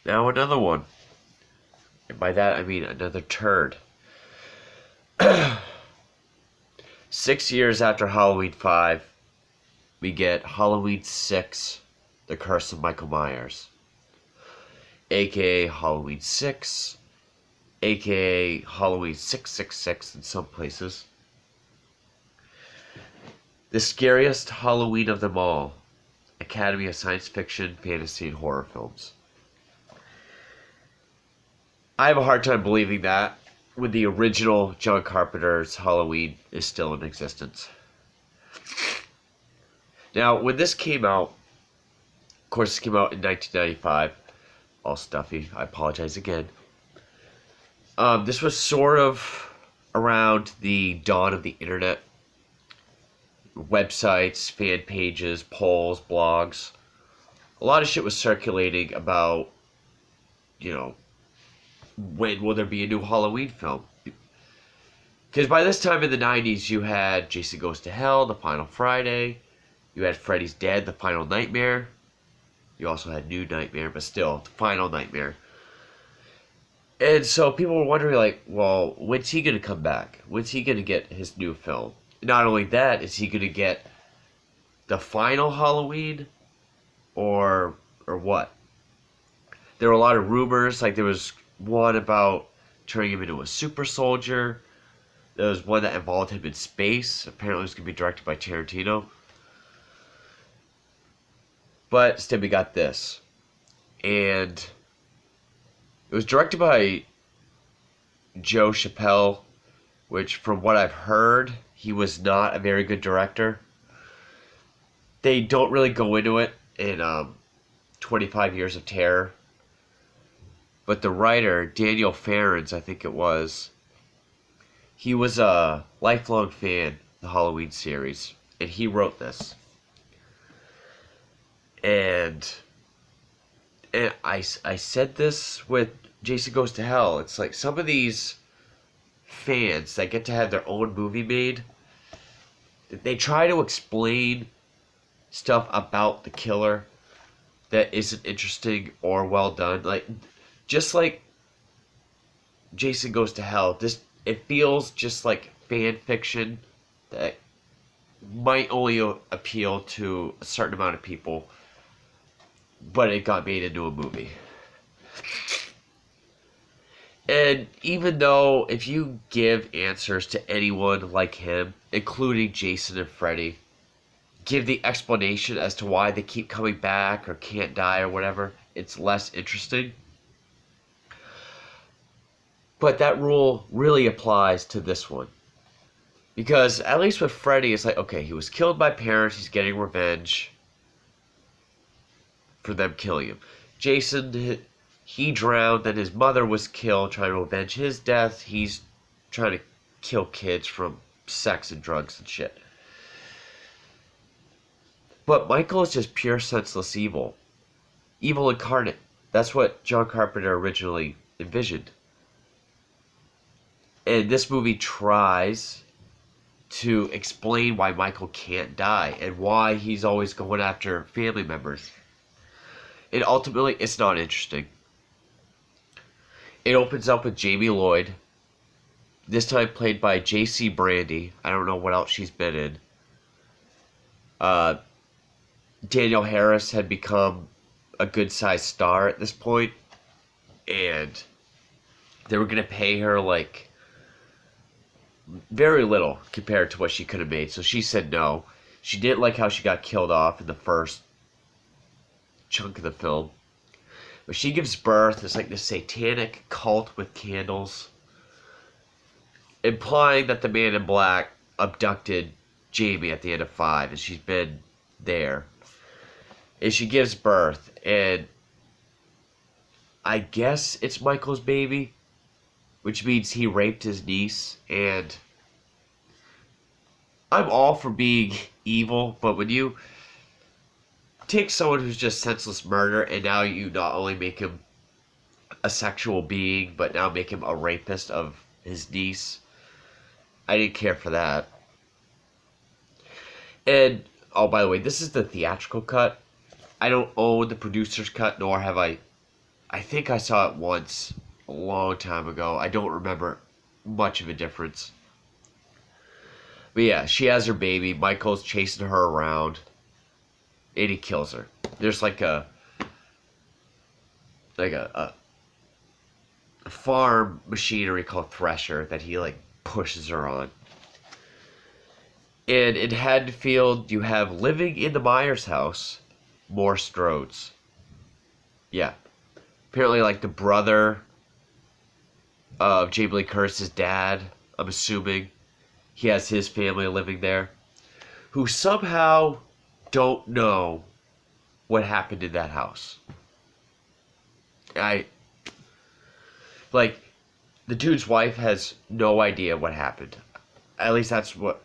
Now another one. And by that I mean another turd. 6 years after Halloween 5, we get Halloween 6, The Curse of Michael Myers. AKA Halloween 6, AKA Halloween 666 in some places. The scariest Halloween of them all. Academy of Science Fiction, Fantasy, and Horror Films. I have a hard time believing that when the original John Carpenter's Halloween is still in existence. Now, when this came out, of course, it came out in 1995. All stuffy. I apologize again. This was sort of around the dawn of the internet. Websites, fan pages, polls, blogs. A lot of shit was circulating about, when will there be a new Halloween film? Because by this time in the 90s, you had Jason Goes to Hell, The Final Friday. You had Freddy's Dead, The Final Nightmare. You also had New Nightmare, but still, The Final Nightmare. And so people were wondering, like, well, when's he going to come back? When's he going to get his new film? Not only that, is he going to get the final Halloween? Or what? There were a lot of rumors, like there was one about turning him into a super soldier. There was one that involved him in space. Apparently it was going to be directed by Tarantino. But instead we got this. And it was directed by Joe Chappelle, which from what I've heard, he was not a very good director. They don't really go into it in 25 Years of Terror. But the writer, Daniel Farrands, I think it was, he was a lifelong fan of the Halloween series. And he wrote this. And I said this with Jason Goes to Hell. It's like some of these fans that get to have their own movie made, they try to explain stuff about the killer that isn't interesting or well done. Like, just like Jason Goes to Hell, it feels just like fan fiction that might only appeal to a certain amount of people, but it got made into a movie. And even though if you give answers to anyone like him, including Jason and Freddy, give the explanation as to why they keep coming back or can't die or whatever, it's less interesting. But that rule really applies to this one. Because at least with Freddy, it's like, okay, he was killed by parents, he's getting revenge for them killing him. Jason, he drowned, then his mother was killed, trying to avenge his death. He's trying to kill kids from sex and drugs and shit. But Michael is just pure senseless evil. Evil incarnate. That's what John Carpenter originally envisioned. And this movie tries to explain why Michael can't die and why he's always going after family members. And ultimately, it's not interesting. It opens up with Jamie Lloyd, this time played by J.C. Brandy. I don't know what else she's been in. Danielle Harris had become a good-sized star at this point, and they were going to pay her, like, very little compared to what she could have made, so she said no. She didn't like how she got killed off in the first chunk of the film. But she gives birth. It's like this satanic cult with candles, implying that the man in black abducted Jamie at the end of 5, and she's been there. And she gives birth, and I guess it's Michael's baby, which means he raped his niece. And I'm all for being evil, but when you take someone who's just senseless murder and now you not only make him a sexual being, but now make him a rapist of his niece, I didn't care for that. And, oh, by the way, this is the theatrical cut. I don't own the producer's cut, nor have I I think I saw it once a long time ago. I don't remember much of a difference. But yeah, she has her baby. Michael's chasing her around, and he kills her. There's like a farm machinery called Thresher that he like pushes her on. And in Haddonfield, you have living in the Myers house, more Strodes. Yeah. Apparently, like, the brother of Jamie Lee Curtis's dad, I'm assuming, he has his family living there, who somehow don't know what happened in that house. Like, the dude's wife has no idea what happened. At least that's what...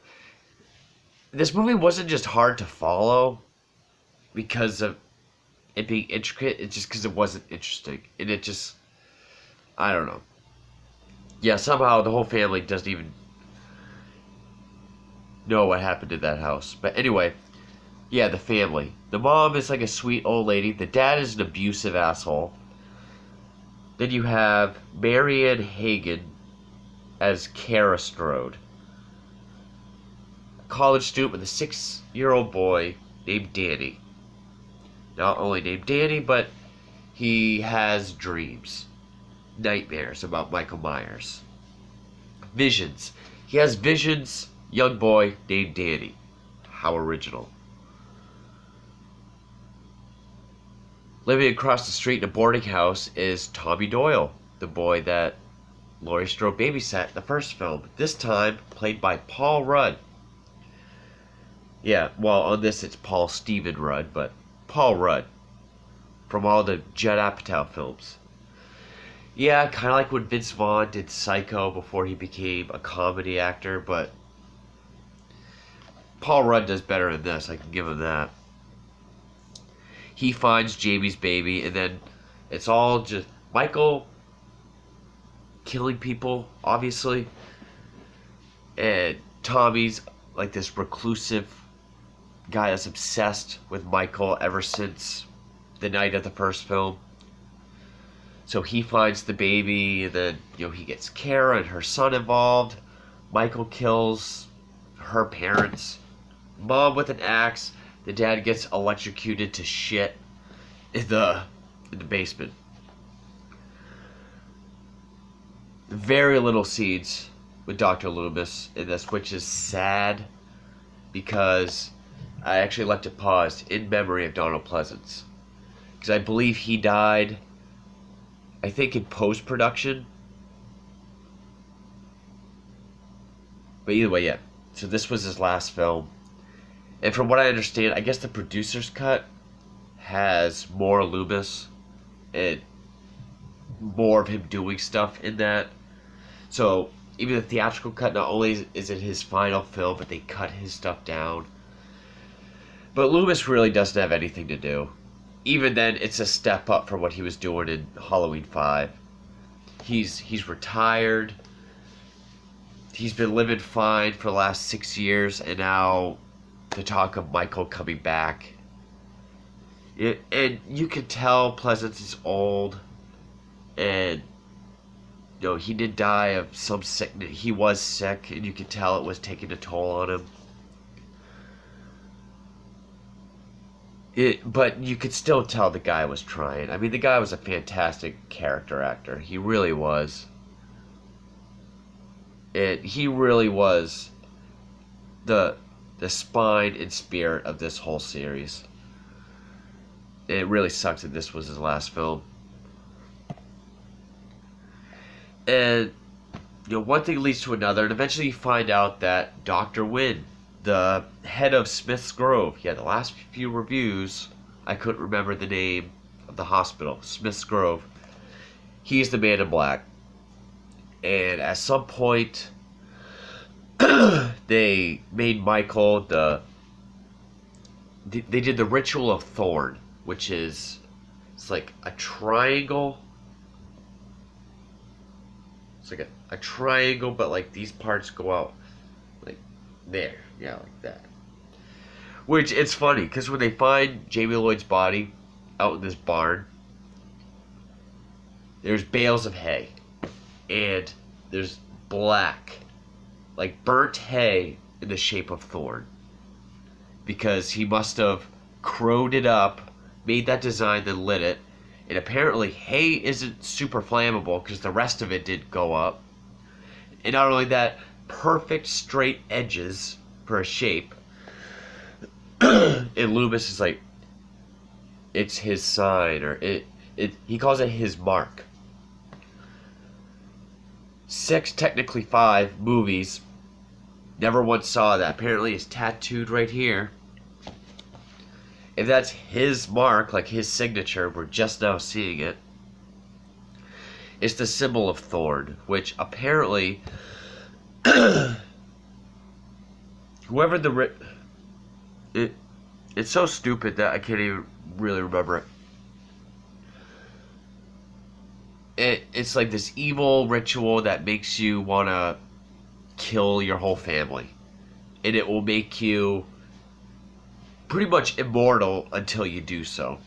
This movie wasn't just hard to follow because of it being intricate. It's just because it wasn't interesting. And it just... I don't know. Yeah, somehow the whole family doesn't even know what happened in that house. But anyway, yeah, the family. The mom is like a sweet old lady. The dad is an abusive asshole. Then you have Marianne Hagen as Kara Strode. A college student with a 6-year-old boy named Danny. Not only named Danny, but he has dreams. Nightmares about Michael Myers. Visions. He has visions, young boy named Danny. How original. Living across the street in a boarding house is Tommy Doyle, the boy that Laurie Strode babysat in the first film. This time played by Paul Rudd. Yeah, well, on this it's Paul Stephen Rudd, but Paul Rudd. From all the Judd Apatow films. Yeah, kind of like when Vince Vaughn did Psycho before he became a comedy actor, but Paul Rudd does better in this, I can give him that. He finds Jamie's baby, and then it's all just Michael killing people, obviously, and Tommy's like this reclusive guy that's obsessed with Michael ever since the night of the first film. So he finds the baby, and then, he gets Kara and her son involved. Michael kills her parents. Mom with an axe. The dad gets electrocuted to shit in the basement. Very little scenes with Dr. Loomis in this, which is sad because I actually left it paused in memory of Donald Pleasence. Because I believe he died, I think, in post-production. But either way, yeah. So this was his last film. And from what I understand, I guess the producer's cut has more Loomis and more of him doing stuff in that. So even the theatrical cut, not only is it his final film, but they cut his stuff down. But Loomis really doesn't have anything to do. Even then, it's a step up from what he was doing in Halloween 5. He's retired. He's been living fine for the last 6 years, and now the talk of Michael coming back. And you can tell Pleasence is old, and he did die of some sickness. He was sick, and you could tell it was taking a toll on him. But you could still tell the guy was trying. I mean, the guy was a fantastic character actor. He really was. He really was the spine and spirit of this whole series. It really sucks that this was his last film. And one thing leads to another, and eventually you find out that Dr. Wynn, the head of Smith's Grove, the last few reviews, I couldn't remember the name of the hospital, Smith's Grove. He's the man in black. And at some point, they made Michael they did the ritual of Thorn, which is, it's like a triangle. It's like a triangle, but like these parts go out like there. Yeah, like that. Which, it's funny, because when they find Jamie Lloyd's body out in this barn, there's bales of hay, and there's black, like burnt hay in the shape of thorn. Because he must have crowed it up, made that design, then lit it. And apparently hay isn't super flammable because the rest of it did go up. And not only that, perfect straight edges for a shape. And Loomis is like, it's his sign, or he calls it his mark. 6, technically 5 movies. Never once saw that. Apparently it's tattooed right here. If that's his mark, like his signature, we're just now seeing it. It's the symbol of thorn, which apparently whoever it's so stupid that I can't even really remember it. It's like this evil ritual that makes you want to kill your whole family. And it will make you pretty much immortal until you do so.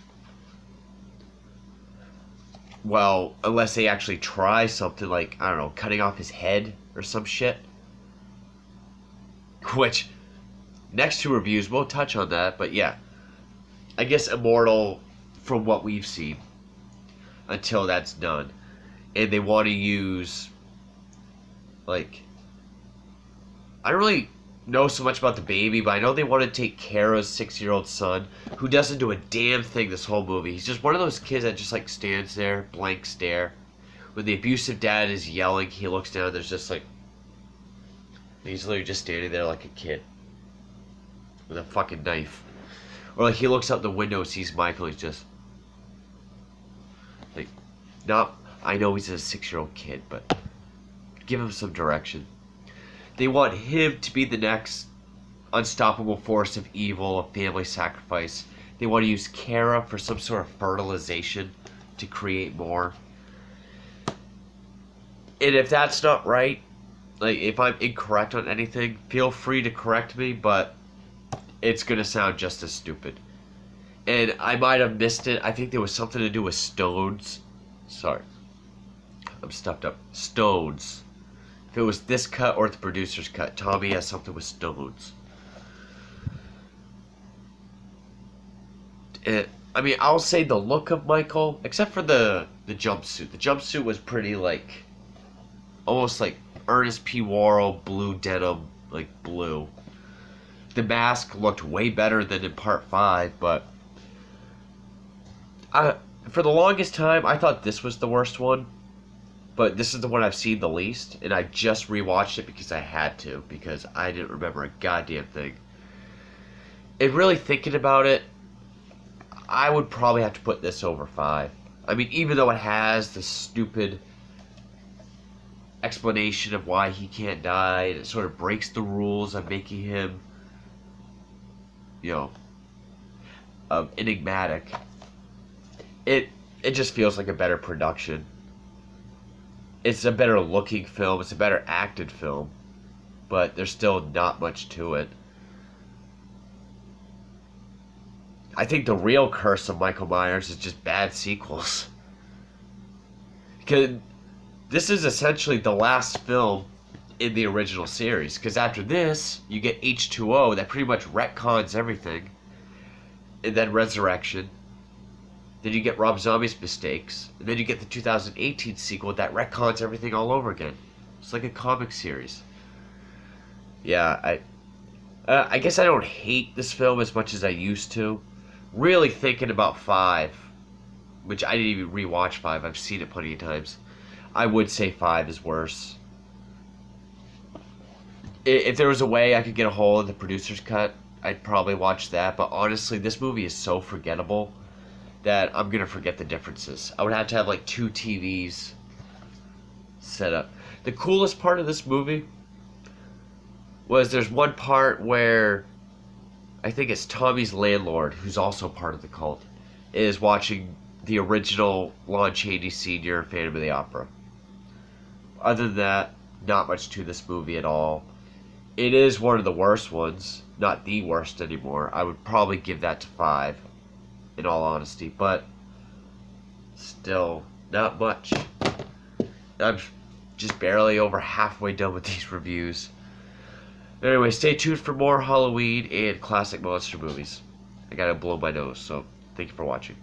Well, unless they actually try something like, I don't know, cutting off his head or some shit. Which, next 2 reviews, we'll touch on that, but yeah. I guess immortal from what we've seen until that's done. And they want to use, like, I don't really know so much about the baby, but I know they want to take Kara's 6-year-old son, who doesn't do a damn thing this whole movie. He's just one of those kids that just like stands there, blank stare. When the abusive dad is yelling, he looks down, there's just like, he's literally just standing there like a kid with a fucking knife. Or like he looks out the window and sees Michael, he's just like, not, I know he's a 6-year-old kid, but give him some direction. They want him to be the next unstoppable force of evil, a family sacrifice. They want to use Kara for some sort of fertilization to create more. And if that's not right, like if I'm incorrect on anything, feel free to correct me, but it's going to sound just as stupid. And I might have missed it. I think there was something to do with stones. Sorry. I'm stuffed up. Stones. If it was this cut or the producer's cut, Tommy has something with stones. I mean, I'll say the look of Michael, except for the jumpsuit. The jumpsuit was pretty, like, almost like Ernest P. Worrell blue denim, like blue. The mask looked way better than in part 5, but for the longest time, I thought this was the worst one. But this is the one I've seen the least, and I just rewatched it because I had to, because I didn't remember a goddamn thing. And really thinking about it, I would probably have to put this over 5. I mean, even though it has the stupid explanation of why he can't die, and it sort of breaks the rules of making him, you know, enigmatic, it just feels like a better production. It's a better looking film, it's a better acted film, but there's still not much to it. I think the real curse of Michael Myers is just bad sequels. Because this is essentially the last film in the original series. Because after this, you get H2O that pretty much retcons everything. And then Resurrection. Then you get Rob Zombie's mistakes. And then you get the 2018 sequel that retcons everything all over again. It's like a comic series. Yeah, I guess I don't hate this film as much as I used to. Really thinking about 5, which I didn't even rewatch 5. I've seen it plenty of times. I would say 5 is worse. If there was a way I could get a hold of the producer's cut, I'd probably watch that. But honestly, this movie is so forgettable that I'm going to forget the differences. I would have to have like 2 TVs set up. The coolest part of this movie was there's one part where I think it's Tommy's landlord, who's also part of the cult, is watching the original Lon Chaney Sr. Phantom of the Opera. Other than that, not much to this movie at all. It is one of the worst ones, not the worst anymore. I would probably give that to 5, in all honesty, but still not much. I'm just barely over halfway done with these reviews. Anyway, stay tuned for more Halloween and classic monster movies. I gotta blow my nose, so thank you for watching.